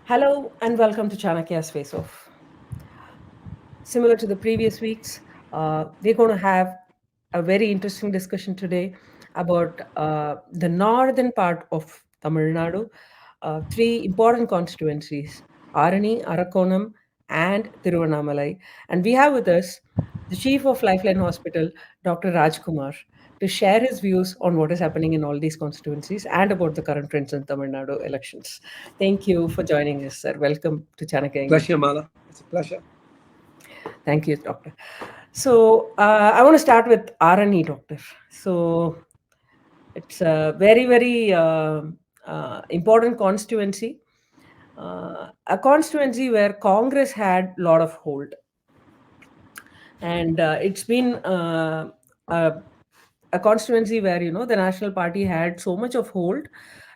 Hello and welcome to Chanakya's Face Off. Similar to the previous weeks, we're going to have a very interesting discussion today about the northern part of Tamil Nadu, three important constituencies, Arani, Arakonam, and Tiruvannamalai. And we have with us the Chief of Lifeline Hospital, Dr. Rajkumar, to share his views on what is happening in all these constituencies and about the current trends in Tamil Nadu elections. Thank you for joining us, sir. Welcome to Chanakya again. Pleasure, Mala. It's a pleasure. Thank you, doctor. So I want to start with RNE, doctor. So it's a very important constituency, a constituency where Congress had a lot of hold, and it's been a, a constituency where the National Party had so much of hold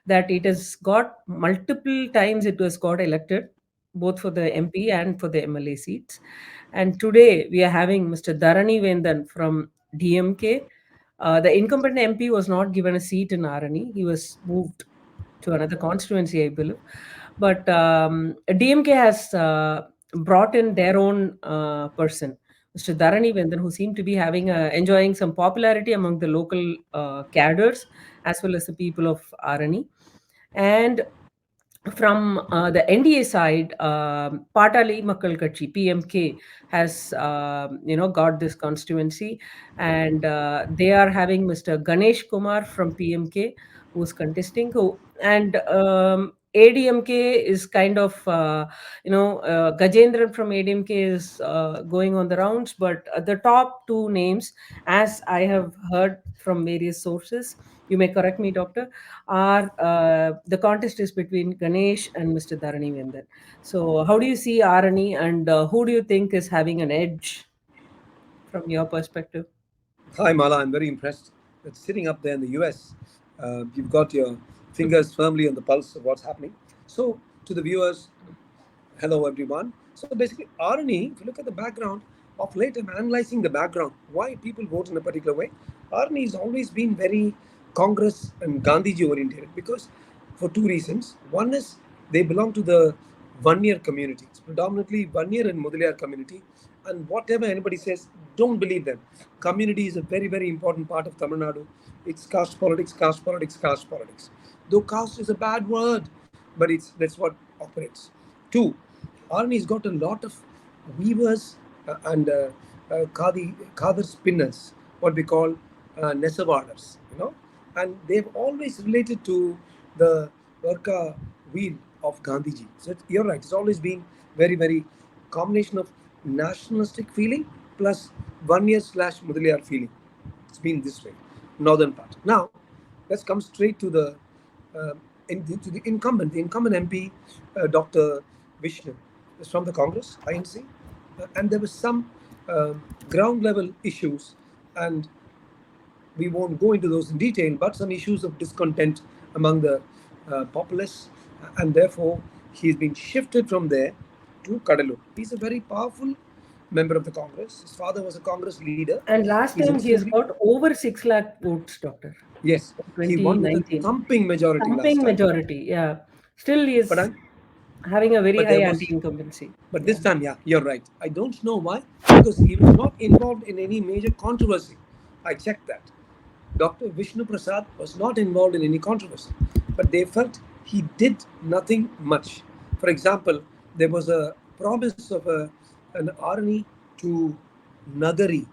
that it has got multiple times it was got elected, both for the MP and for the MLA seats. And today we are having Mr. Dharani Vendan from DMK. The incumbent MP was not given a seat in Arani. He was moved to another constituency, I believe. But DMK has brought in their own person, Mr. Dharani Vendan, who seemed to be enjoying some popularity among the local cadres as well as the people of Arani. And from the NDA side, Patali Makkal Katchi (PMK) has got this constituency, and they are having Mr. Ganesh Kumar from PMK who's contesting. And ADMK is kind of Gajendran from ADMK is going on the rounds, but the top two names, as I have heard from various sources, you may correct me, doctor, are the contest is between Ganesh and Mr. Dharani Vendan. So, how do you see Arani, and who do you think is having an edge from your perspective? Hi, Mala. I'm very impressed that sitting up there in the US, you've got your fingers firmly on the pulse of what's happening. So, to the viewers, hello everyone. So, basically, RNE, if you look at the background, of late I'm analyzing the background, why people vote in a particular way. RNE has always been very Congress and Gandhiji oriented because for two reasons. One is they belong to the Vanir community, it's predominantly Vanir and Mudaliar community, and whatever anybody says, don't believe them. Community is a very, very important part of Tamil Nadu. It's caste politics, caste politics, caste politics. Though caste is a bad word, but that's what operates. Two, Arni's got a lot of weavers and Khadar spinners, what we call Nesavadars, and they've always related to the Varka wheel of Gandhiji. So you're right, it's always been very, very combination of nationalistic feeling plus one year slash Mudaliar feeling. It's been this way, northern part. Now, let's come straight to uh, to the incumbent. The incumbent MP, Dr. Vishnu, is from the Congress, INC, and there was some ground level issues, and we won't go into those in detail, but some issues of discontent among the populace, and therefore he's been shifted from there to Kadalur. He's a very powerful member of the Congress. His father was a Congress leader. And last He's time he has extremely got over 6 lakh votes, doctor. yes. He won with a 2019. thumping majority last Thumping time. majority, yeah. Still, he But is having a very but there high was anti-incumbency. but Yeah. this time, yeah, you're right. I don't know why because he was not involved in any major controversy. I checked that. Dr. Vishnu Prasad was not involved in any controversy, but they felt he did nothing much. For example, there was a promise of an Arani to Nagari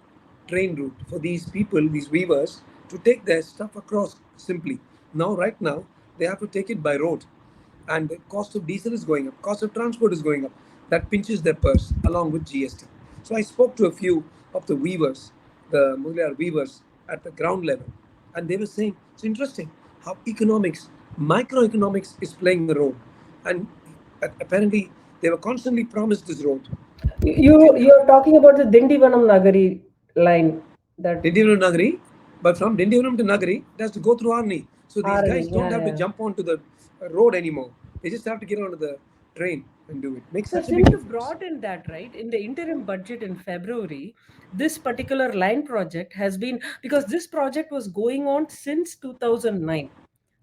train route for these people, these weavers, to take their stuff across simply. Now, right now, they have to take it by road, and the cost of diesel is going up, cost of transport is going up. That pinches their purse along with GST. So I spoke to a few of the weavers, the Mughal weavers at the ground level, and they were saying it's interesting how economics, microeconomics is playing a role, and apparently they were constantly promised this road. It didn't You're happen. talking about the Dindivanam Nagari line that Dindivanam Nagari, but from Dindivanam to Nagari, it has to go through Arni. So these Arani, guys don't yeah, have to yeah. jump onto the road anymore. They just have to get onto the train and do it. Makes So such a big since you difference. brought in that, right, in the interim budget in February, this particular line project has been, because this project was going on since 2009.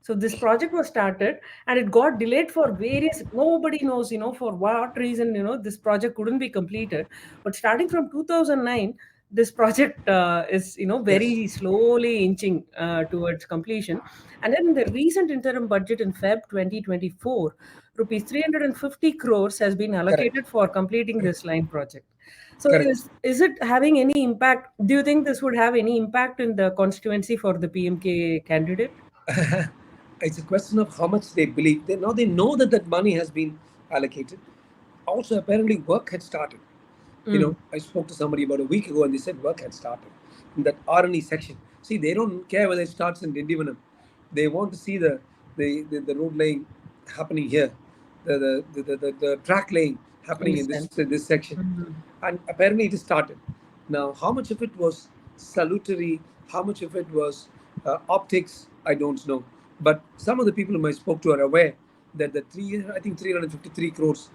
So this project was started and it got delayed for various, nobody knows, for what reason, this project couldn't be completed. But starting from 2009, this project is, Yes, very slowly inching towards completion. And then the recent interim budget in Feb 2024, rupees 350 crores has been correct, allocated for completing this line project. So correct. is it having any impact? Do you think this would have any impact in the constituency for the PMK candidate? It's a question of how much they believe. They know that that money has been allocated. Also, apparently, work had started. Mm. I spoke to somebody about a week ago, and they said work had started in that R&E section. See, they don't care whether it starts in Dindivanam. They want to see the road laying happening here, the track laying In happening the in sense. this section, Mhm. and apparently it is started. Now, how much of it was salutary, how much of it was optics, I don't know. But some of the people whom I spoke to are aware that I think 353 crores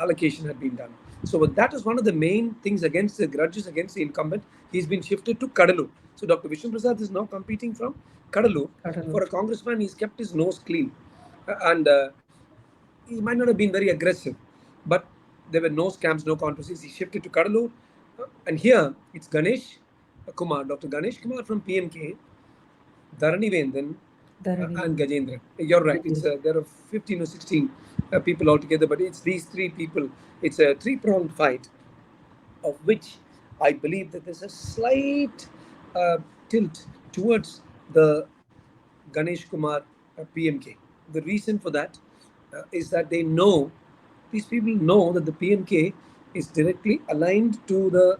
allocation had been done. So but that is one of the main things against the grudges against the incumbent. He's been shifted to Kadalur. So Dr. Vishnu Prasad is now competing from Kadalur. For a Cuddalore. congressman, he's kept his nose clean. And he might not have been very aggressive, but there were no scams, no controversies. He shifted to Kadalur. And here it's Ganesh Kumar, Dr. Ganesh Kumar from PMK, Dharani Vendan, and Dharanidhan. Gajendra. You're right. It's there are 15 or 16 people altogether, but it's these three people. It's a three-pronged fight, of which I believe that there's a slight uh, tilt towards the Ganesh Kumar PMK. The reason for that is that these people know that the PMK is directly aligned to the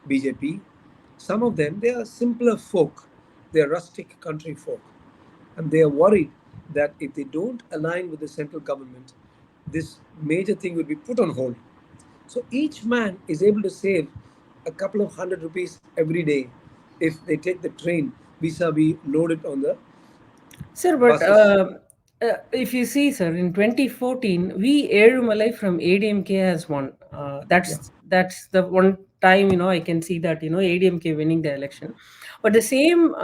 BJP. Some of them, they are simpler folk, they are rustic country folk, and they are worried that if they don't align with the central government, this major thing will be put on hold. So each man is able to save a couple of hundred rupees every day if they take the train vis-a-vis loaded on the Sir, but buses. if you see, sir, in 2014, we Erumalai from ADMK has won. Yeah. That's the one time I can see that ADMK winning the election. But the same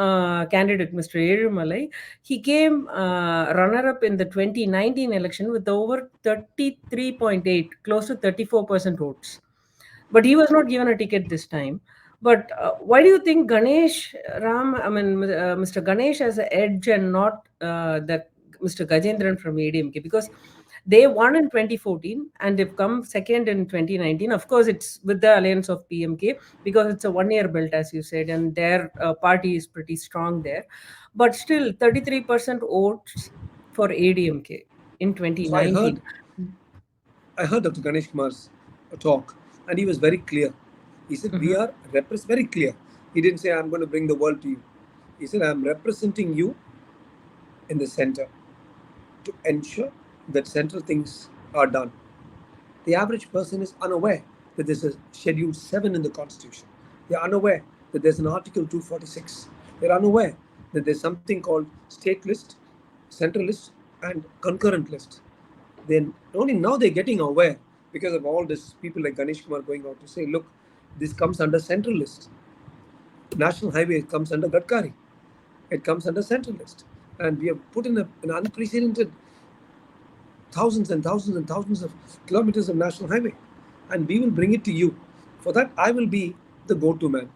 candidate, Mr. Erumalai, he came runner-up in the 2019 election with over 33.8, close to 34% votes. But he was not given a ticket this time. But why do you think Mr. Ganesh has an edge and not the Mr. Gajendran from ADMK? Because they won in 2014 and they've come second in 2019. Of course, it's with the alliance of PMK because it's a one-year belt, as you said, and their party is pretty strong there. But still, 33% votes for ADMK in So I heard 2019. I heard Dr. Ganesh Kumar's talk, and he was very clear. He said, "We Mhm. are very clear." He didn't say, "I'm going to bring the world to you." He said, "I'm representing you in the center to ensure that central things are done." The average person is unaware that there's a Schedule 7 in the Constitution. They're unaware that there's an Article 246. They're unaware that there's something called state list, central list, and concurrent list. Then only now they're getting aware because of all this people like Ganesh Kumar going out to say, look, this comes under central list. National highway comes under Gadkari. It comes under central list. And we have put in an unprecedented thousands and thousands and thousands of kilometers of national highway, and we will bring it to you. For that, I will be the go-to man.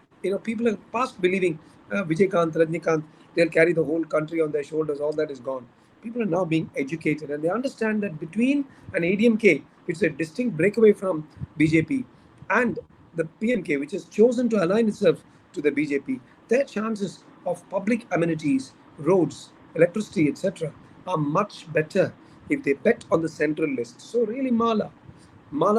People are past believing Vijay Rajnikant, they'll carry the whole country on their shoulders. All that is gone. People are now being educated, and they understand that between an ADMK, which is a distinct breakaway from BJP, and the PMK, which has chosen to align itself to the BJP, their chances of public amenities, roads, electricity, etc., are much better if they bet on the central list. So really, Mala,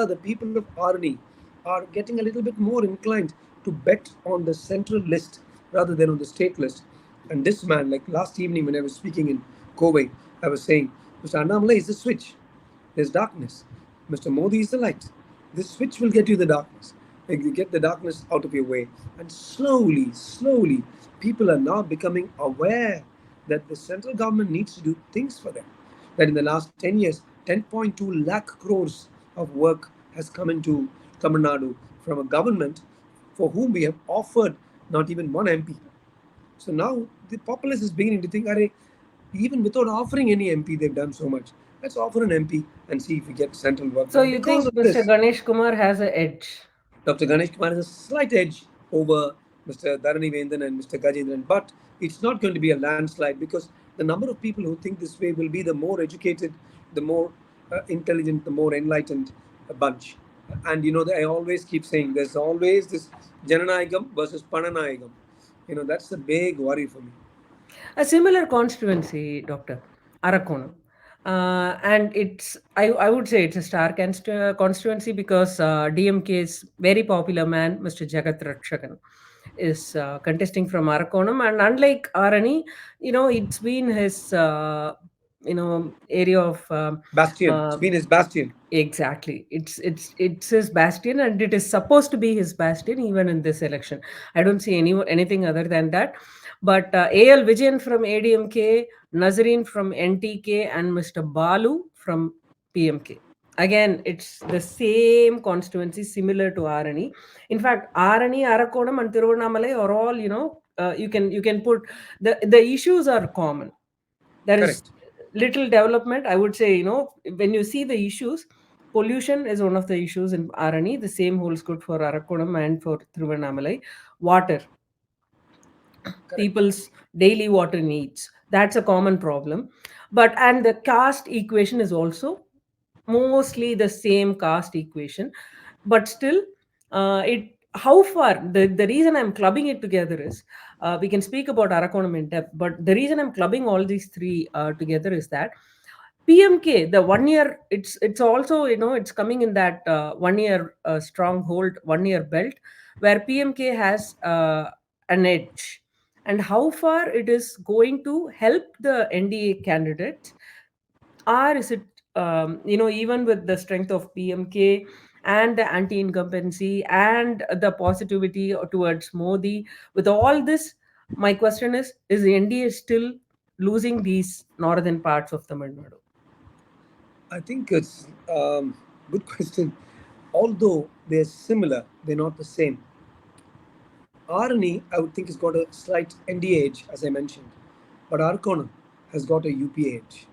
the people of Arni are getting a little bit more inclined to bet on the central list rather than on the state list. And this man, like last evening when I was speaking in Kobe, I was saying, Mr. Annamalai is the switch. There's darkness. Mr. Modi is the light. This switch will get you the darkness. Like, you get the darkness out of your way. And slowly, slowly, people are now becoming aware that the central government needs to do things for them. That in the last 10 years, 10.2 lakh crores of work has come into Tamilnadu from a government for whom we have offered not even one MP. So now the populace is beginning to think, Arey, Even without offering any MP, they've done so much. Let's offer an MP and see if we get central work So done. you Because think of Mr. this, Ganesh Kumar has a edge? Dr. Ganesh Kumar has a slight edge over Mr. Dharani Vendan and Mr. Gajendran, but it's not going to be a landslide because the number of people who think this way will be the more educated, the more intelligent, the more enlightened bunch. And I always keep saying there's always this Jananayagam versus Pananayagam. That's a big worry for me. A similar constituency, Doctor, Arakonam. And I would say it's a star constituency because DMK's very popular man, Mr. Jagat Rakshakan, is contesting from Arakonam. And unlike Arani, it's been his, area of Bastion. It's uh, been his bastion. exactly. It's his bastion, and it is supposed to be his bastion even in this election. I don't see anything other than that. But AL Vijayan from ADMK, Nazarene from NTK, and Mr. Balu from PMK. Again, it's the same constituency, similar to Arani. In fact, Arani, Arakonam, and Tiruvannamalai are all, you can put the issues are common. There is Correct. little development. I would say, when you see the issues, pollution is one of the issues in Arani. The same holds good for Arakonam and for Thiruvannamalai. Water, Correct. people's daily water needs, that's a common problem. But and the caste equation is also mostly the same caste equation. But still, it how far the reason I'm clubbing it together is, we can speak about Arakonam in depth, but the reason I'm clubbing all these three together is that PMK, the 1 year, it's also, it's coming in that 1 year stronghold, 1 year belt, where PMK has an edge. And how far it is going to help the NDA candidates, or is it, even with the strength of PMK and the anti-incumbency and the positivity towards Modi, with all this, my question is the NDA still losing these northern parts of Tamil Nadu? I think it's good question. Although they're similar, they're not the same. Arani, I would think, has got a slight NDA edge, as I mentioned, but Arkonam has got a UPA edge.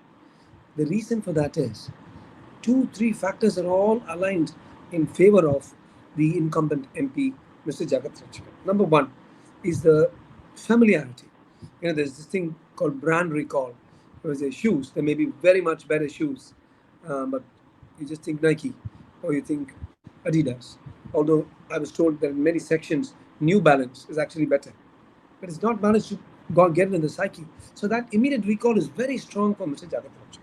The reason for that is two, three factors are all aligned in favor of the incumbent MP, Mr. Jagat Rachkan. Number one is the familiarity. There's this thing called brand recall. There's shoes. There may be very much better shoes, but you just think Nike or you think Adidas. Although I was told that in many sections, New Balance is actually better, but it's not managed to get it in the psyche. So that immediate recall is very strong for Mr. Jagat Rachkan.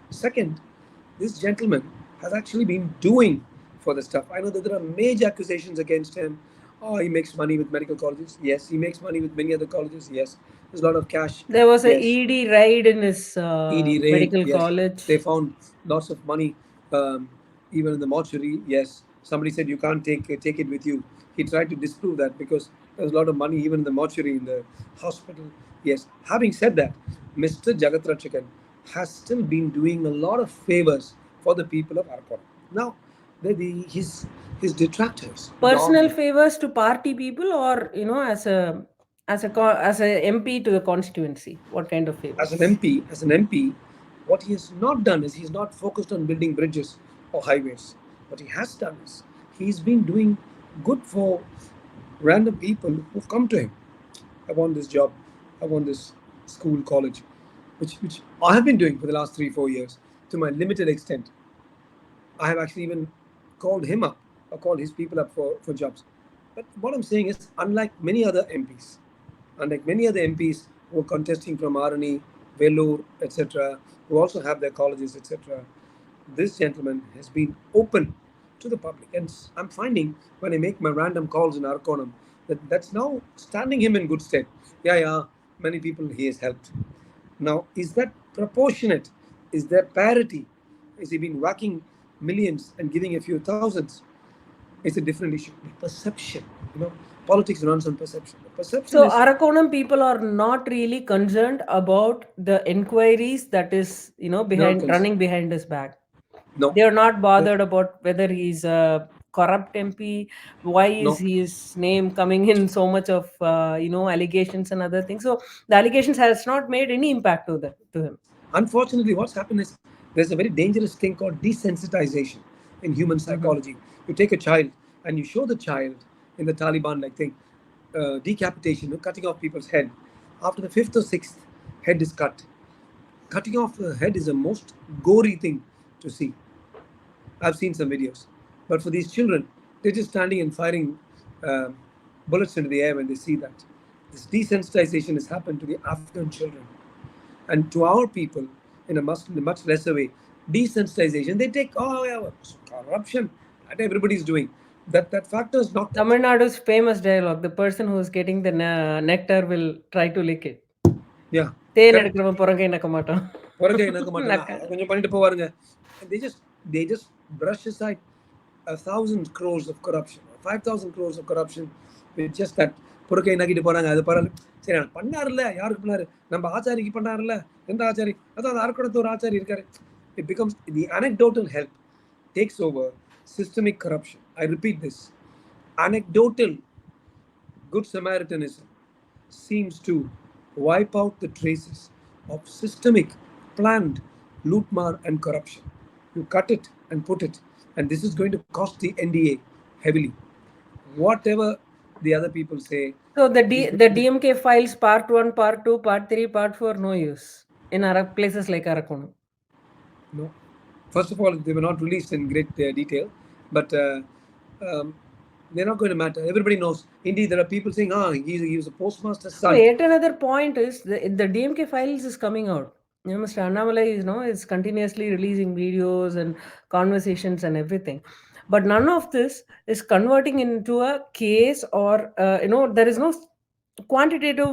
Second, this gentleman has actually been doing for the stuff. I know that there are major accusations against him. Oh, he makes money with medical colleges. Yes. He makes money with many other colleges. Yes. There's a lot of cash. There was a Yes. ED raid in his ED raid. medical Yes. college. They found lots of money, um, even in the mortuary. Yes. Somebody said you can't take it with you. He tried to disprove that because there's a lot of money even in the mortuary in the hospital. Yes. Having said that, Mr. Jagat Rachakan has still been doing a lot of favors for the people of Arcot. Now, his detractors, the Personal army, favors to party people, or as a MP to the constituency, what kind of favors? as an MP, what he has not done is he's not focused on building bridges or highways. What he has done is he's been doing good for random people who've come to him. I want this job. I want this school, college, which I have been doing for the last 3 4 years to my limited extent. I have actually even called him up or called his people up for jobs. But what I'm saying is, unlike many other MPs who are contesting from Arani, Vellore, etc., who also have their colleges, etc., this gentleman has been open to the public. And I'm finding when I make my random calls in Arkonam that that's now standing him in good stead. Yeah, yeah, many people he has helped. Now, is that proportionate? Is there parity? Has he been whacking millions and giving a few thousands? It's a different issue. Perception, politics runs on perception. The perception So is Arakonam people are not really concerned about the inquiries that is, not behind concerned. running behind his back. No, They are not The- bothered about whether he's corrupt MP? Why is No. his name coming in so much of allegations and other things? So the allegations has not made any impact to him. Unfortunately, what's happened is there's a very dangerous thing called desensitization in human Hmm. psychology. You take a child and you show the child in the Taliban like thing, decapitation, cutting off people's head. After the fifth or sixth head is cut, cutting off the head is the most gory thing to see. I've seen some videos. But for these children, they're just standing and firing uh, bullets into the air when they see that. This desensitization has happened to the Afghan children. And to our people, in a much lesser way, desensitization, they take, oh, yeah, corruption, that everybody's doing. That factor is not that. Tamil Nadu's famous dialogue: the person who's getting the nectar will try to lick it. Yeah, than correct. எடுக்கிறவன் புறங்கை நக்க மாட்டான். பிறகு என்னக்க மாட்டாங்க நக்க. அதை கொஞ்சம் பண்ணிட்டு போவாருங்க. And they just brush aside 1,000 crores of corruption, 5,000 crores of corruption with just that புறக்கை நக்கிட்டு போறாங்க. அது பரவாயில்ல, சரி பண்ணாருல்ல, யாருக்கு பண்ணாரு, நம்ம ஆச்சாரிக்கு பண்ணாருல்ல, எந்த ஆச்சாரி, அதான் அறக்கடத்து ஒரு ஆச்சாரி இருக்காரு. It becomes the anecdotal help takes over systemic corruption. I repeat this: anecdotal good Samaritanism seems to wipe out the traces of systemic, planned lootmar and corruption. You cut it and put it, and this is going to cost the NDA heavily. Whatever the other people say, So the it is D, going the to be DMK files part 1, part 2, part 3, part 4, no use in places like Arakonam. no. First of all, they were not released in great detail, but um, they're not going to matter. Everybody knows. Indeed, there are people saying, he was a postmaster's So son. yet another point is the DMK files is coming out. Mr. Annamalai is continuously releasing videos and conversations and everything, but none of this is converting into a case, or there is no quantitative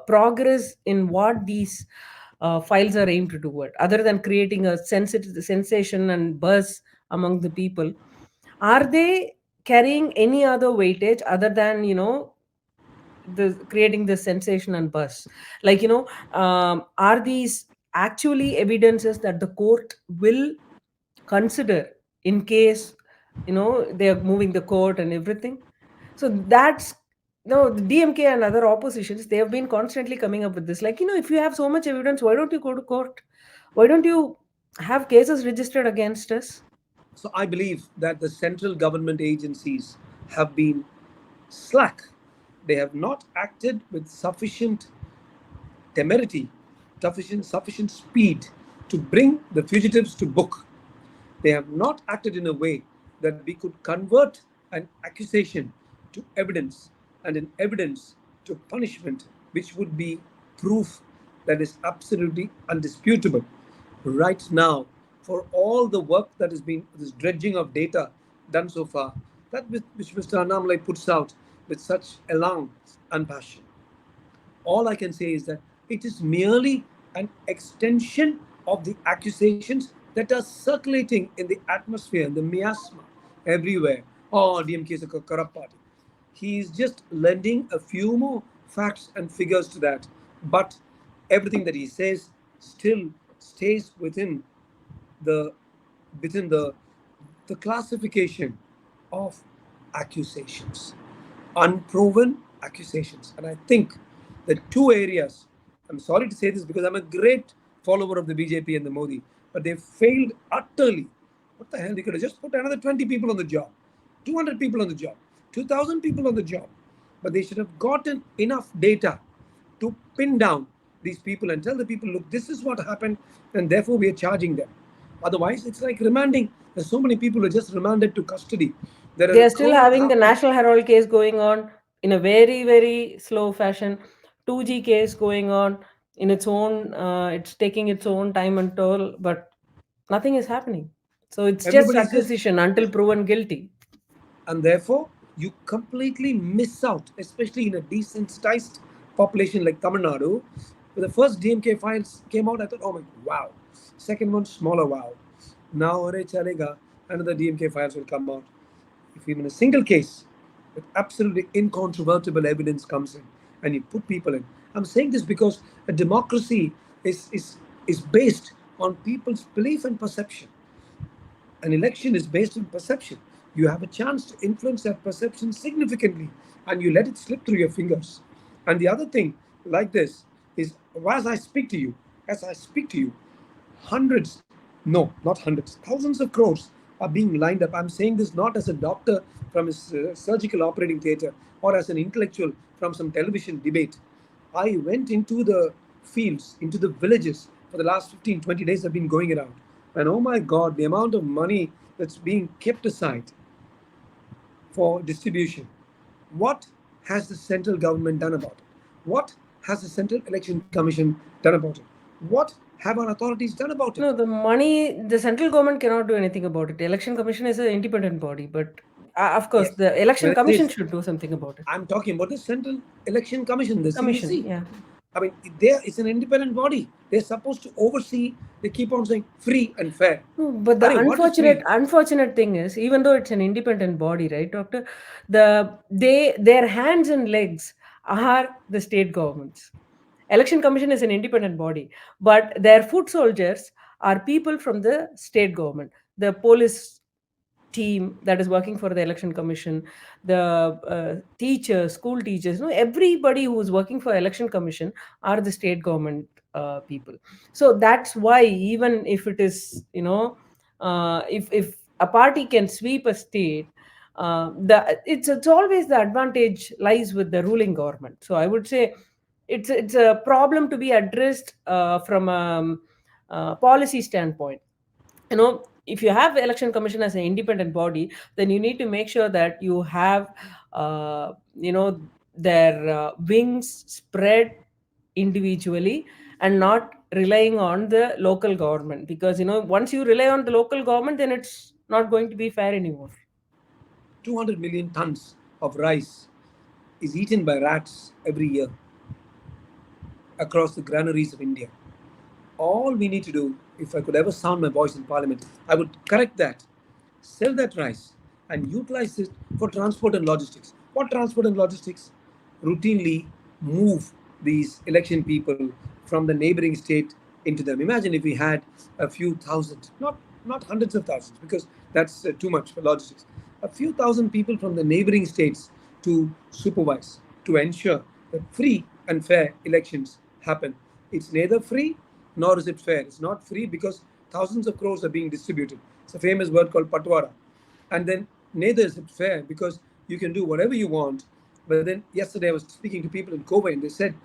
progress in what these files are aimed to do it, other than creating a sensation and buzz among the people. Are they carrying any other weightage other than the creating this sensation and buzz? Like, are these actually evidences that the court will consider in case they are moving the court and everything? So that's no, the DMK and other oppositions, they have been constantly coming up with this, like, if you have so much evidence, why don't you go to court? Why don't you have cases registered against us? So I believe that the central government agencies have been slack. They have not acted with sufficient temerity, sufficient speed to bring the fugitives to book. They have not acted in a way that we could convert an accusation to evidence and an evidence to punishment, which would be proof that is absolutely undisputable. Right now, for all the work that has been, this dredging of data done so far, that which Mr. Annamalai puts out with such elan and passion, all I can say is that it is merely an extension of the accusations that are circulating in the atmosphere, in the miasma, everywhere. Oh, DMK is a corrupt party. He is just lending a few more facts and figures to that. But everything that he says still stays the within the classification of accusations, unproven accusations. And I think the two areas, I'm sorry to say this because I'm a great follower of the BJP and the Modi, but they failed utterly. What the hell? They could have just put another 20 people on the job, 200 people on the job, 2,000 people on the job. But they should have gotten enough data to pin down these people and tell the people, look, this is what happened, and therefore we are charging them. Otherwise, it's like remanding. There's so many people who are just remanded to custody. There are They a are still crore and a having the half people. National Herald case going on in a very, very slow fashion. 2G case going on in its own, it's taking its own time and toll, but nothing is happening. So it's just Everybody's just, acquisition until proven guilty. and therefore you completely miss out, especially in a desensitized population like Tamil Nadu. When the first DMK files came out, I thought, oh my, wow. Second one, smaller, wow. Now, another DMK files will come out. If even a single case with absolutely incontrovertible evidence comes in and you put people in. I'm saying this because a democracy is based on people's belief and perception. An election is based on perception. you have a chance to influence that perception significantly, and you let it slip through your fingers. And the other thing, like this, is as I speak to you, hundreds, no, not hundreds, thousands of crores are being lined up. I'm saying this not as a doctor from his surgical operating theater or as an intellectual from some television debate. I went into the fields, into the villages for the last 15, 20 days I've been going around. And oh my God, the amount of money that's being kept aside for distribution. What has the central government done about it? What has the Central Election Commission done about it? What have our authorities done about it? No, the central government cannot do anything about it. The Election Commission is an independent body, but of course, Yes. the When Election I say Commission should do something about it. I'm talking about the Central Election Commission, the Commission, CEC. yeah. I mean, it's an independent body. They're supposed to oversee. They keep on saying free and fair. No, but the Are what is unfortunate free? unfortunate thing is, even though it's an independent body, right, doctor, their hands and legs are the state governments. Election Commission is an independent body, but their foot soldiers are people from the state government. The police team that is working for the Election Commission, the teachers, school teachers, everybody who is working for Election Commission are the state government people. So that's why, even if it is, if a party can sweep a state, it's always the advantage lies with the ruling government. So I would say it's a problem to be addressed from a policy standpoint. If you have the Election Commission as an independent body, then you need to make sure that you have their wings spread individually and not relying on the local government, because once you rely on the local government, then it's not going to be fair anymore. 200 million tons of rice is eaten by rats every year across the granaries of India. All we need to do, if I could ever sound my voice in Parliament, I would correct that, sell that rice, and utilize it for transport and logistics. What transport and logistics? Routinely move these election people from the neighboring state into them. Imagine if we had a few thousand, not hundreds of thousands, because that's too much for logistics. A few thousand people from the neighboring states to supervise, to ensure that free and fair elections happen. It's neither free nor is it fair. It's not free because thousands of crores are being distributed. It's a famous word called patwara. And then neither is it fair because you can do whatever you want. But then yesterday I was speaking to people in Kobe and they said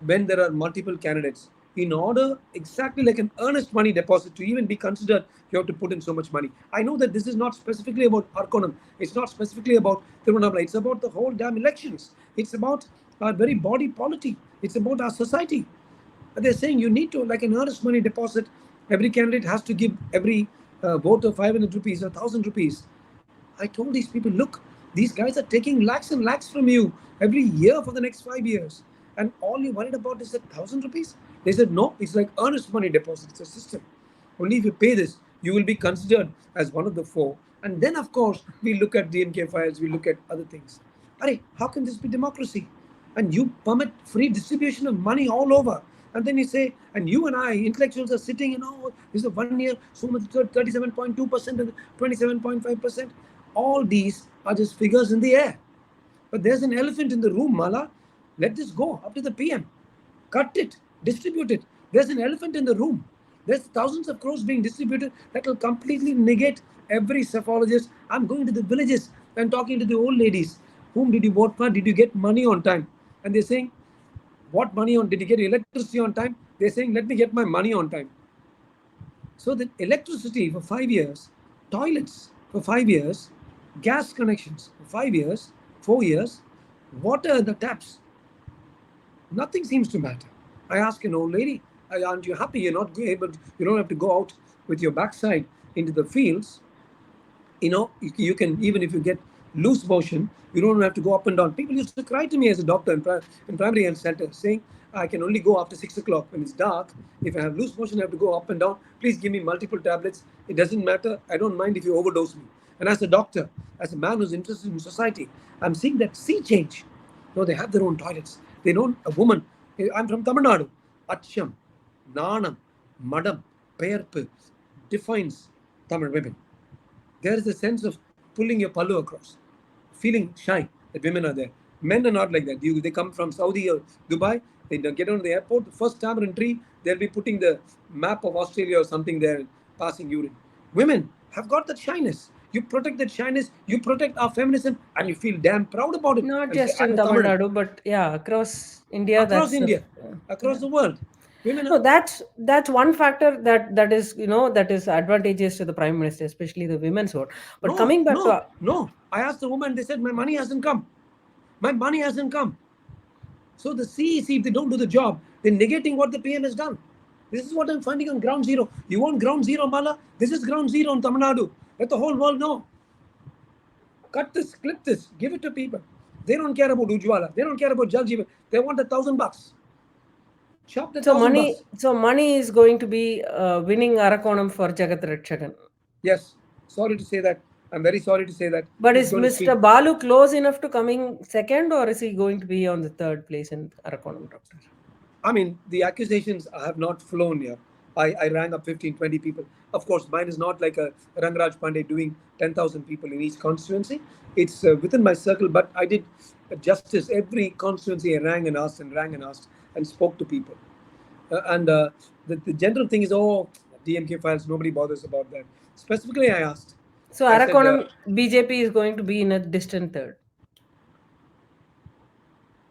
when there are multiple candidates, in order exactly like an earnest money deposit to even be considered, you have to put in so much money. I know that this is not specifically about Arkonam. It's not specifically about Tirunamala. It's about the whole damn elections. It's about our very body polity. It's about our society. And they're saying you need to, like an earnest money deposit, every candidate has to give every voter 500 rupees or 1,000 rupees. I told these people, look, these guys are taking lakhs and lakhs from you every year for the next 5 years. And all you're worried about is that 1,000 rupees? They said, no, it's like earnest money deposit. It's a system. Only if you pay this, you will be considered as one of the four. And then, of course, we look at DMK files, we look at other things. Arey, how can this be democracy? And you permit free distribution of money all over. And then you say, and you and I, intellectuals, are sitting, this is a 1 year, so much 37.2% and 27.5%. All these are just figures in the air. But there's an elephant in the room, Mala. Let this go up to the PM. Cut it, distribute it. There's an elephant in the room. There's thousands of crores being distributed that will completely negate every psephologist. I'm going to the villages and talking to the old ladies. Whom did you vote for? Did you get money on time? And they're saying, what money on? Did you get electricity on time? They're saying, let me get my money on time. So the electricity for 5 years, toilets for 5 years, gas connections for 5 years, 4 years, water the taps. Nothing seems to matter. I ask an old lady, aren't you happy? You're not able, you don't have to go out with your backside into the fields. You can, even if you get loose motion, you don't have to go up and down. People used to cry to me as a doctor in primary health center saying, I can only go after 6 o'clock when it's dark. If I have loose motion, I have to go up and down. Please give me multiple tablets. It doesn't matter. I don't mind if you overdose me. And as a doctor, as a man who's interested in society, I'm seeing that sea change. They have their own toilets. They don't, a woman, I'm from Tamilnadu, Acham, Nanam, Madam, Payarpu defines Tamil women. There is a sense of pulling your pallu across, feeling shy that women are there. Men are not like that. They come from Saudi or Dubai, they get on the airport, the first time entry, they'll be putting the map of Australia or something there and passing urine. Women have got that shyness. You protect that shyness, you protect our feminism, and you feel damn proud about it. Not And say, just I'm in a Tamil Tamil. Nadu, but yeah, across India, Across that's the India, yeah. across the world. Women No, are, that's one factor that is, that is advantageous to the prime minister, especially the women's vote. But no, coming back no, to no. I asked the woman, they said, my money hasn't come. My money hasn't come. So the CEC, if they don't do the job, they're negating what the PM has done. This is what I'm finding on ground zero. You want ground zero, Mala? This is ground zero in Tamil Nadu. Let the whole world know. Cut this, clip this, give it to people. They don't care about Ujwala. They don't care about Jal Jeevan. They want $1,000. Chop the $1,000. so money is going to be winning Arakonam for Jagat Rakshakan. Yes, sorry to say that. I'm very sorry to say that. But It's is going to Mr. swing. Balu close enough to coming second, or is he going to be on the third place in Arakonam, Doctor? I mean, the accusations have not flown here. I rang up 15, 20 people. Of course, mine is not like a Rangraj Pandey doing 10,000 people in each constituency. It's within my circle, but I did justice. Every constituency I rang and asked and spoke to people. And the general thing is, oh, DMK files, nobody bothers about that. Specifically, I asked. So I said, Arakonam BJP is going to be in a distant third.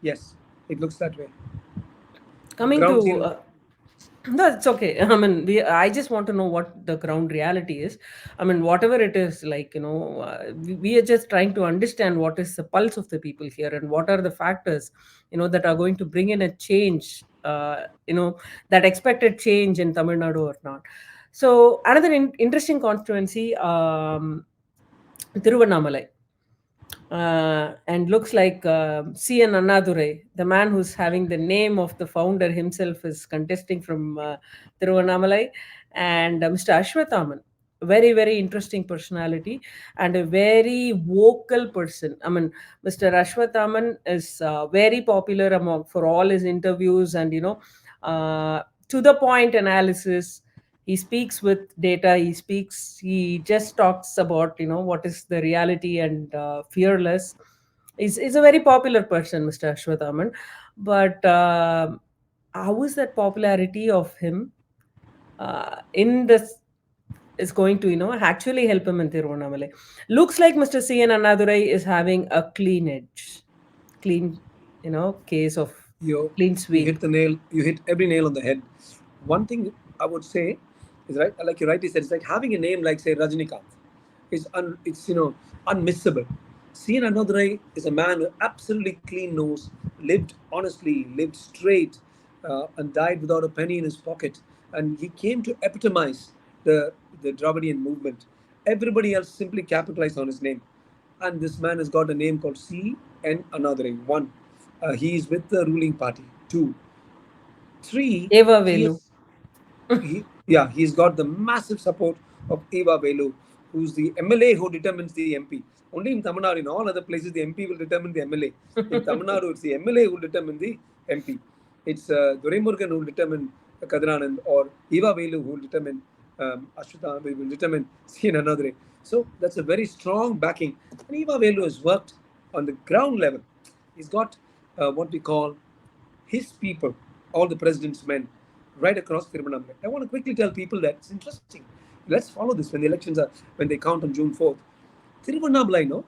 yes, it looks that way. Coming Ground to zero. no, it's okay. I mean, I just want to know what the ground reality is. I mean, whatever it is, like, we are just trying to understand what is the pulse of the people here and what are the factors, that are going to bring in a change, that expected change in Tamil Nadu or not. So, another interesting constituency, Tiruvannamalai. And looks like C.N. Annadurai, the man who's having the name of the founder himself, is contesting from Tiruvannamalai, and Mr. Ashwathaman, very, very interesting personality and a very vocal person. I mean, Mr. Ashwathaman is very popular among for all his interviews and, to the point analysis. He speaks with data. He just talks about, what is the reality, and fearless. Is a very popular person, Mr. Ashwathaman. But how is that popularity of him in this is going to, actually help him in Tiruvannamalai? Looks like Mr. C.N. Annadurai is having a clean edge, clean, case of clean You sweep. hit the nail. You hit every nail on the head. One thing I would say is, right, like you rightly said, it's like having a name like, say, Rajinikanth. It's unmissable. Seen Another is a man with absolutely clean nose, lived honestly, lived straight, and died without a penny in his pocket. And he came to epitomize the Dravidian movement. Everybody else simply capitalized on his name. And this man has got a name called C. N. Another. One, he is with the ruling party. Two, three, Eva he Velu. is he's got the massive support of Eva Velu, who's the MLA who determines the MP. Only in Tamil Nadu, in all other places, the MP will determine the MLA. In Tamil Nadu, it's the MLA who will determine the MP. It's Durai who will determine Kadranand, or Eva Velu who will determine Ashwata, will determine Sien Anadre. So that's a very strong backing. And Eva Velu has worked on the ground level. He's got what we call his people, all the president's men, right across Tirunelveli. I want to quickly tell people that it's interesting. Let's follow this when the elections are, when they count on June 4th. Tirunelveli, no?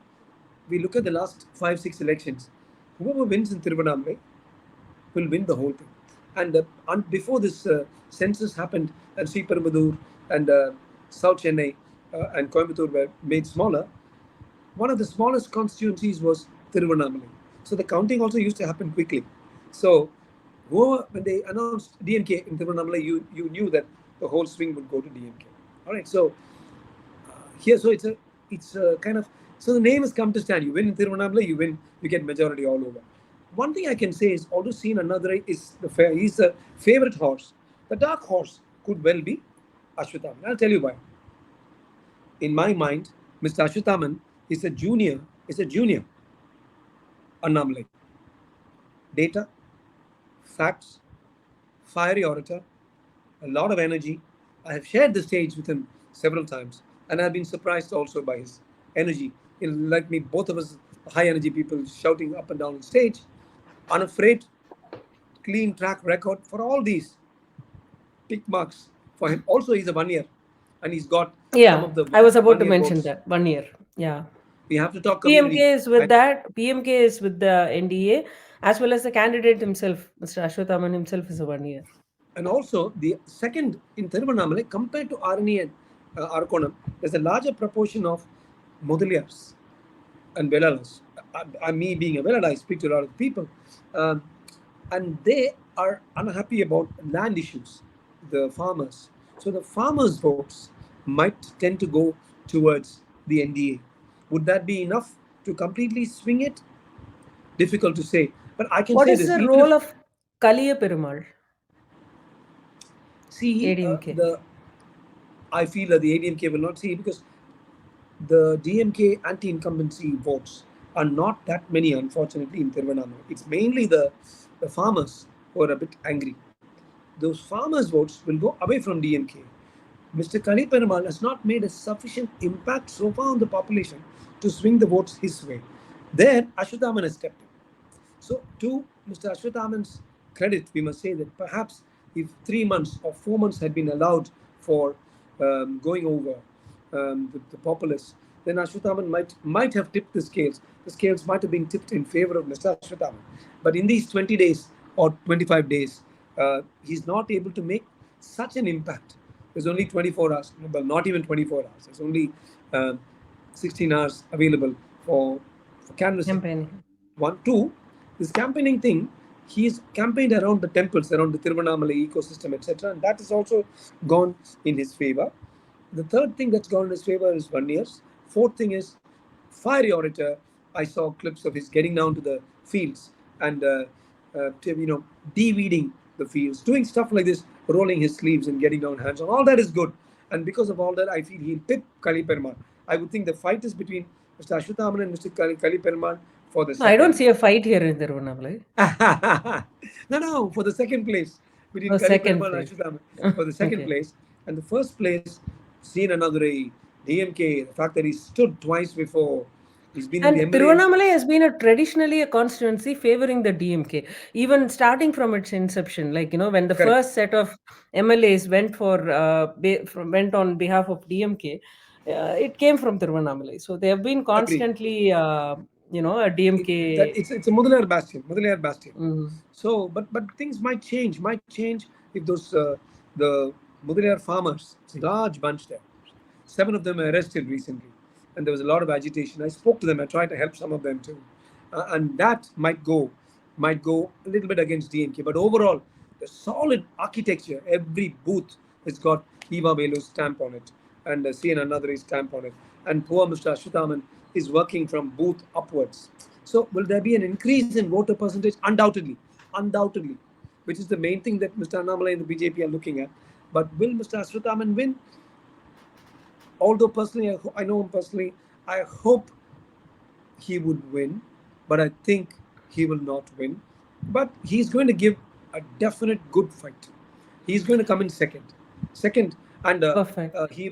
We look at the last 5, 6 elections. Whoever wins in Tirunelveli will win the whole thing. And before this census happened, and Sriperumbudur and South Chennai and Coimbatore were made smaller, one of the smallest constituencies was Tirunelveli. So the counting also used to happen quickly. So when they announced DMK in Tirunelveli, you knew that the whole swing would go to DMK. All right, so here, so it's a kind of, so the name has come to stand. You win in Tirunelveli, you win, you get majority all over. One thing I can say is, although seen another is he's the favorite horse. The dark horse could well be Ashwathaman. I'll tell you why. In my mind, Mr. Ashwathaman is a junior. Is a junior Annamalai. Data, facts, fiery orator, a lot of energy. I have shared the stage with him several times, and I've been surprised also by his energy like me, both of us, high energy people shouting up and down on stage, unafraid, clean track record for all these tick marks for him. Also, he's a 1 year, and he's got some Yeah, of the I was about 1 to year mention votes. that 1 year. Yeah. We have to talk PMK community. is with And that. PMK is with the NDA, as well as the candidate himself, Mr. Ashwathaman himself, is a 1 year. and also the second in Thiruvannamalai compared to Arani and Arakonam, there's a larger proportion of Mudaliyars and Velalas. Me being a Velala, I speak to a lot of people, um, and they are unhappy about land issues, the farmers. So the farmers' votes might tend to go towards the NDA. Would that be enough to completely swing it? Difficult to say, but I can What say is this: the even role if of Kaliya Perumal, see ADMK? the I feel that the ADMK will not see because the DMK anti-incumbency votes are not that many, unfortunately, in Tirvannamalai. It's mainly the farmers who are a bit angry. Those farmers' votes will go away from DMK. Mr. Kali Perumal has not made a sufficient impact so far on the population to swing the votes his way. There, Ashwathaman has stepped in. So, to Mr. Ashwathaman's credit, we must say that perhaps if 3 months or 4 months had been allowed for going over the populace, then Ashwathaman might have tipped the scales. The scales might have been tipped in favor of Mr. Ashwathaman. But in these 20 days or 25 days, he's not able to make such an impact. There's only 24 hours, well, not even 24 hours. There's only um 16 hours available for canvassing. Campaigning. One, two, this campaigning thing, he's campaigned around the temples, around the Tiruvannamalai ecosystem, etc., and that has also gone in his favor. The third thing that's gone in his favor is 1 year. Fourth thing is fiery orator. I saw clips of his getting down to the fields and de-weeding the fields, doing stuff like this, rolling his sleeves and getting down hands on. All that is good, and because of all that, I feel he'll tip Kali Perumal. I would think the fight is between Mr. Ashwathaman and Mr. Kali Perumal for the No, I don't second. see a fight here in Tirunelveli. No, for the second place between Oh, Kali second Perumal and place. Ashwathaman for the second Okay. place. And the first place, seen another DMK, the fact that he stood twice before, he's been in the And MLA. Tiruvannamalai has been traditionally a constituency favoring the DMK, even starting from its inception. Like, when the Correct. first set of MLAs went on behalf of DMK, it came from Tiruvannamalai. So they have been Agree. constantly, a That DMK. it's a Mudalayar bastion, Mudalayar bastion. Mm. So, but things might change if those the Mudalayar farmers, it's a large bunch there. 7 of them were arrested recently, and there was a lot of agitation. I spoke to them. I tried to help some of them too, and that might go a little bit against DMK. But overall, the solid architecture. Every booth has got Eva Velu's stamp on it, and CN Another stamp on it. And poor Mr. Ashwathaman is working from booth upwards. So, will there be an increase in voter percentage? Undoubtedly, undoubtedly, which is the main thing that Mr. Annamalai and the BJP are looking at. But will Mr. Ashwathaman win? Although personally, I know him personally, I hope he would win, but I think he will not win. But he's going to give a definite good fight. He's going to come in second, and Perfect. he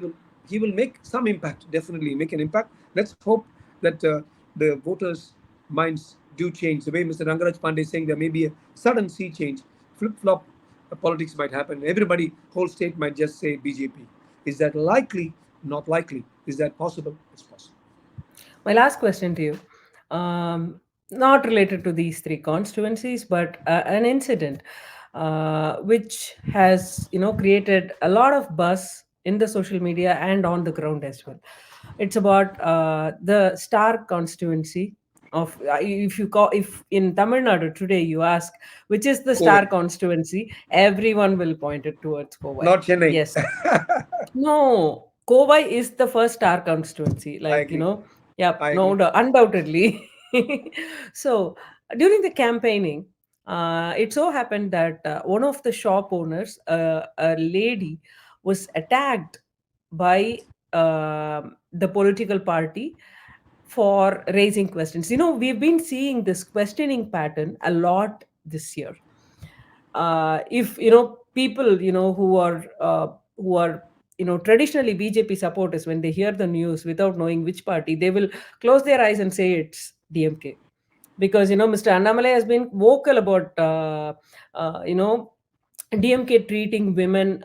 will make some impact. Definitely make an impact. Let's hope that the voters' minds do change. The way Mr. Rangaraj Pandey is saying, there may be a sudden sea change, flip flop politics might happen. Everybody, whole state might just say BJP. Is that likely? Not likely. Is that possible? It's possible. My last question to you, not related to these three constituencies, but an incident which has created a lot of buzz in the social media and on the ground as well. It's about the Star constituency of if you call if in Tamil Nadu today you ask which is the Star Kovai, constituency, everyone will point it towards Kovai. not Chennai. Yes. No, Kovai is the first star constituency. I Like, agree. yeah, I no, agree. undoubtedly. So, during the campaigning, it so happened that one of the shop owners, a lady, was attacked by the political party for raising questions. We've been seeing this questioning pattern a lot this year. If people who are traditionally BJP supporters, when they hear the news without knowing which party, they will close their eyes and say it's DMK, because Mr. Annamalai has been vocal about DMK treating women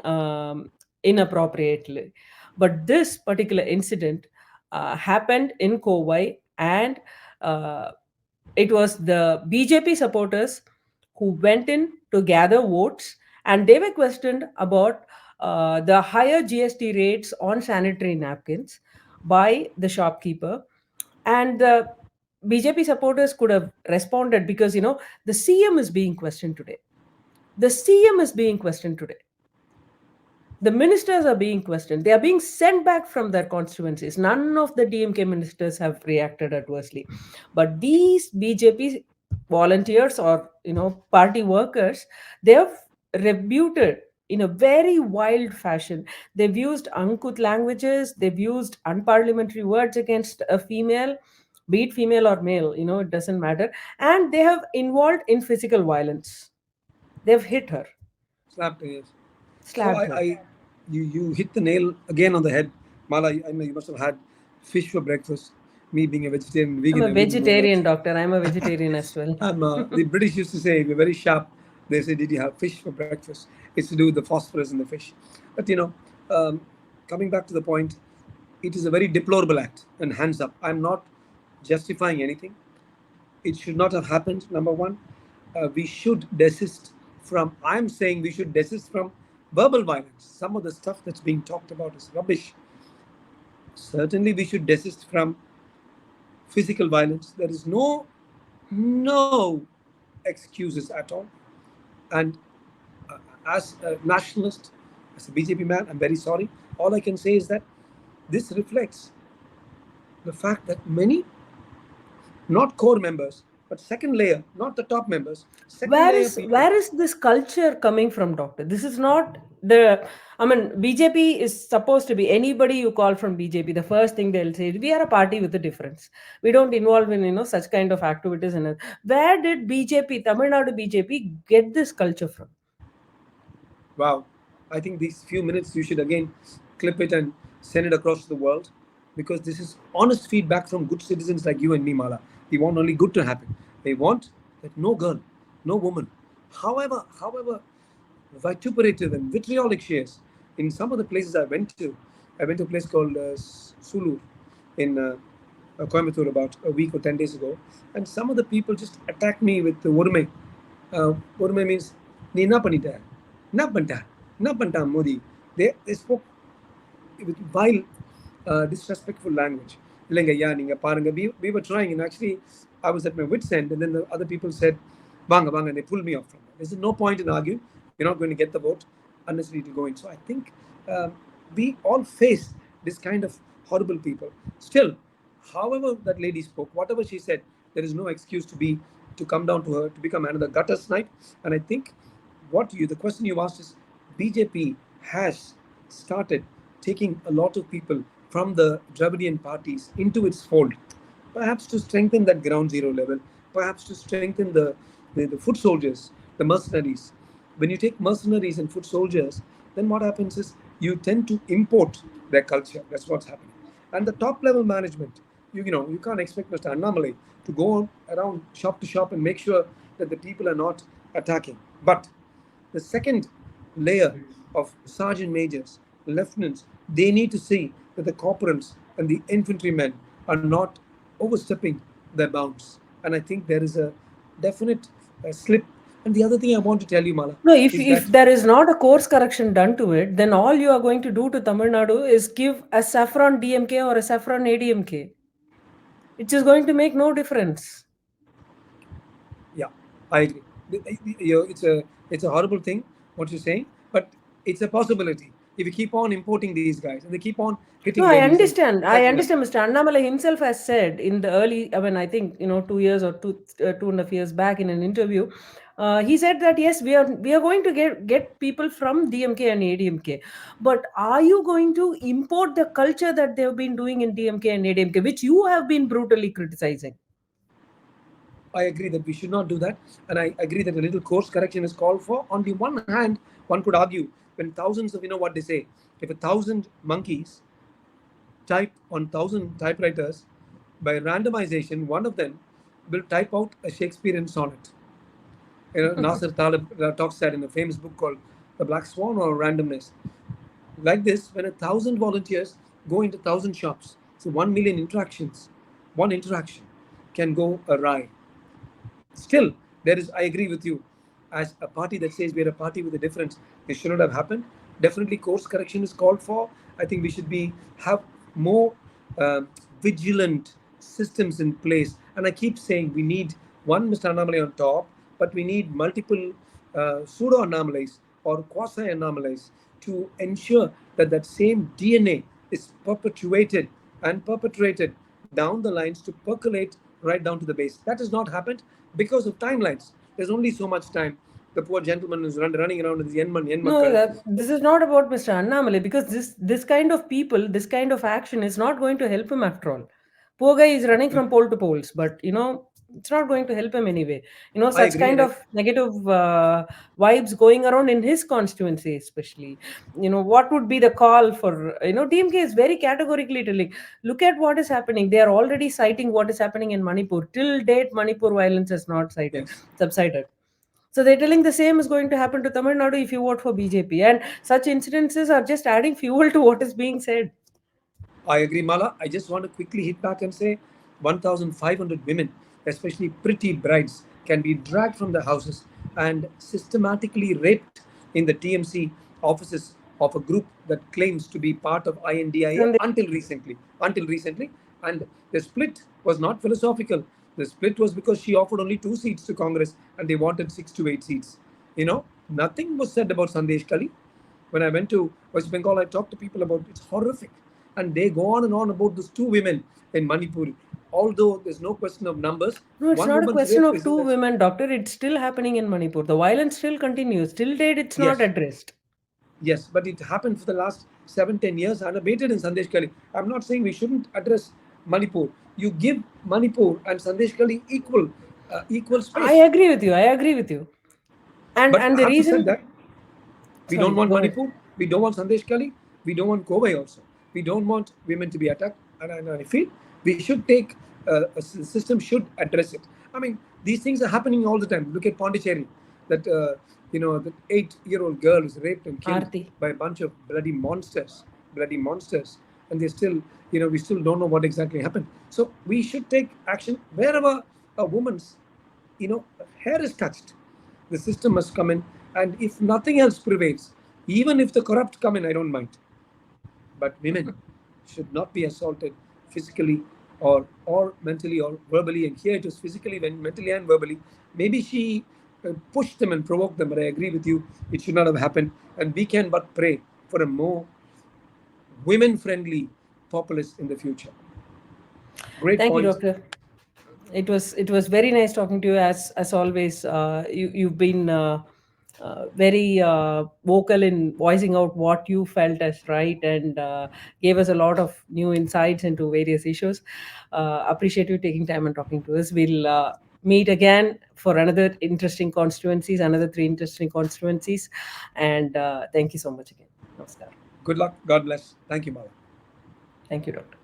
inappropriately. But this particular incident happened in Kowai, and uh, it was the BJP supporters who went in to gather votes, and they were questioned about the higher GST rates on sanitary napkins by the shopkeeper. And the BJP supporters could have responded, because the CM is being questioned today. The CM is being questioned today. The ministers are being questioned. They are being sent back from their constituencies. None of the DMK ministers have reacted adversely. But these BJP volunteers, or party workers, they have rebutted in a very wild fashion. They've used uncouth languages, they've used unparliamentary words against a female, be it female or male, it doesn't matter. And they have involved in physical violence. They've hit her, Slapped, yes. So slapped her. you hit the nail again on the head, Mala. I know you must have had fish for breakfast. Me being a vegetarian, I'm vegan, a I wouldn't know vegetarian, that. doctor. I'm a vegetarian as well. The British used to say we're very sharp. They say, "Did you have fish for breakfast?" It's to do with the phosphorus in the fish. But um, coming back to the point, it is a very deplorable act. And hands up, I'm not justifying anything. It should not have happened. Number one, we should desist from. I'm saying we should desist from verbal violence. Some of the stuff that's being talked about is rubbish. Certainly, we should desist from physical violence. There is no excuses at all. And as a nationalist, as a BJP man, I'm very sorry. All I can say is that this reflects the fact that many, not core members, but second layer, not the top members, second where layer is people. where is this culture coming from, doctor? This is not the. I mean, BJP is supposed to be, anybody you call from BJP, the first thing they'll say is, we are a party with a difference. We don't involve in such kind of activities. And where did BJP, Tamil Nadu BJP, get this culture from? Wow. I think these few minutes you should again clip it and send it across the world, because this is honest feedback from good citizens like you and me, Mala. We want only good to happen. They want that no girl, no woman, however vituperative and vitriolic she is. In some of the places I went to a place called Sulur in Coimbatore about a week or 10 days ago, and some of the people just attacked me with the Urme. Urme means, நீ என்ன பண்ணிட்ட என்ன பண்ணிட்ட என்ன பண்ணிட்டான் Modi. They spoke with vile, disrespectful language. இல்லைங்க ஐயா நீங்க பாருங்க, we were trying, and actually I was at my wit's end, and then the other people said வாங்க வாங்க, and they pulled me off from that. There's no point in arguing. You're not going to get the vote unless it will go in. So I think um, we all face this kind of horrible people. Still, however that lady spoke, whatever she said, there is no excuse to come down to her to become another gutter snipe. And I think the question you asked is, BJP has started taking a lot of people from the Dravidian parties into its fold, perhaps to strengthen that ground zero level, perhaps to strengthen the foot soldiers, the mercenaries. When you take mercenaries and foot soldiers, then what happens is you tend to import their culture. That's what's happening. And the top level management, you can't expect Mr. Annamalai to go around shop to shop and make sure that the people are not attacking. But the second layer of sergeant majors, lieutenants, they need to see that the corporals and the infantrymen are not overstepping their bounds. And I think there is a definite slip. And the other thing I want to tell you, Mala, No, if is if that there is not a course correction done to it, then all you are going to do to Tamil Nadu is give a Saffron DMK or a Saffron ADMK. It is going to make no difference. yeah, I agree. It's a horrible thing what you're saying, but it's a possibility. If you keep on importing these guys and they keep on hitting No, I ladies and understand. I attacking them, understand. Mr. Annamalai himself has said in the early, I mean, I think 2 years or 2.5 years back in an interview, he said that yes, we are going to get people from DMK and ADMK, but are you going to import the culture that they have been doing in DMK and ADMK, which you have been brutally criticizing? I agree that we should not do that, and I agree that a little course correction is called for. On the one hand, one could argue when thousands of, what they say, if 1,000 monkeys type on 1,000 typewriters, by randomization, one of them will type out a Shakespearean sonnet. Nasser Taleb talks that in a famous book called The Black Swan or Randomness. Like this, when 1,000 volunteers go into 1,000 shops, so 1 million interactions, one interaction can go awry. Still, there is, I agree with you, as a party that says we're a party with a difference, this should not have happened. Definitely, course correction is called for. I think we should have more uh, vigilant systems in place. And I keep saying we need one Mr. Anomaly on top, but we need multiple pseudo anomalies or quasi anomalies to ensure that that same DNA is perpetuated and perpetrated down the lines to percolate right down to the base. That has not happened because of timelines. There's only so much time. The poor gentleman is running around with the Yen No, Makkal. this is not about Mr. Annamale, because this kind of people, this kind of action is not going to help him after all. Poor guy is running from pole to poles, but it's not going to help him anyway. I Such agree, kind and of negative vibes going around in his constituency, especially. What would be the call for? DMK is very categorically telling, look at what is happening. They are already citing what is happening in Manipur. Till date, Manipur violence has not yes, subsided. So they're telling the same is going to happen to Tamil Nadu if you vote for BJP. And such incidences are just adding fuel to what is being said. I agree, Mala. I just want to quickly hit back and say 1,500 women, especially pretty brides, can be dragged from their houses and systematically raped in the TMC offices of a group that claims to be part of INDIA And until recently. Until recently. And the split was not philosophical. The split was because she offered only 2 seats to Congress and they wanted 6 to 8 seats. Nothing was said about Sandesh Kali. When I went to West Bengal, I talked to people about it's horrific. And they go on and on about those 2 women in Manipur. Although there's no question of numbers, no, it's one not a woman's question rape of is in two that. women, doctor. It's still happening in Manipur. The violence still continues. Till date, it's not Yes, addressed. yes, but it happened for the last 7, 10 years unabated in Sandesh Kali. I'm not saying we shouldn't address Manipur. You give Manipur and Sandesh Kali equal I space. agree with you. I agree with you. And But and the having said reason, that, we don't sorry, want go ahead. Manipur. We don't want Sandesh Kali. We don't want Kovai also. We don't want women to be attacked. And I feel we should take a system should address it. I mean, these things are happening all the time. Look at Pondicherry. That the 8-year-old girl is raped and killed Aarti. by a bunch of bloody monsters, and they still, we still don't know what exactly happened. So we should take action wherever a woman's, hair is touched. The system must come in, and if nothing else prevails, even if the corrupt come in, I don't mind. But women should not be assaulted physically or mentally or verbally. And here it is physically, mentally and verbally. Maybe she pushed them and provoked them, but I agree with you. It should not have happened. And we can but pray for a more women-friendly populace in the future. Great Thank you, points. doctor. It was very nice talking to you, as always. You've been very vocal in voicing out what you felt as right, and gave us a lot of new insights into various issues. Appreciate you taking time and talking to us. We'll meet again for another interesting constituencies, another 3 interesting constituencies, and thank you so much again. Namaskar. Good luck. God bless. Thank you, Mala. Thank you, doctor.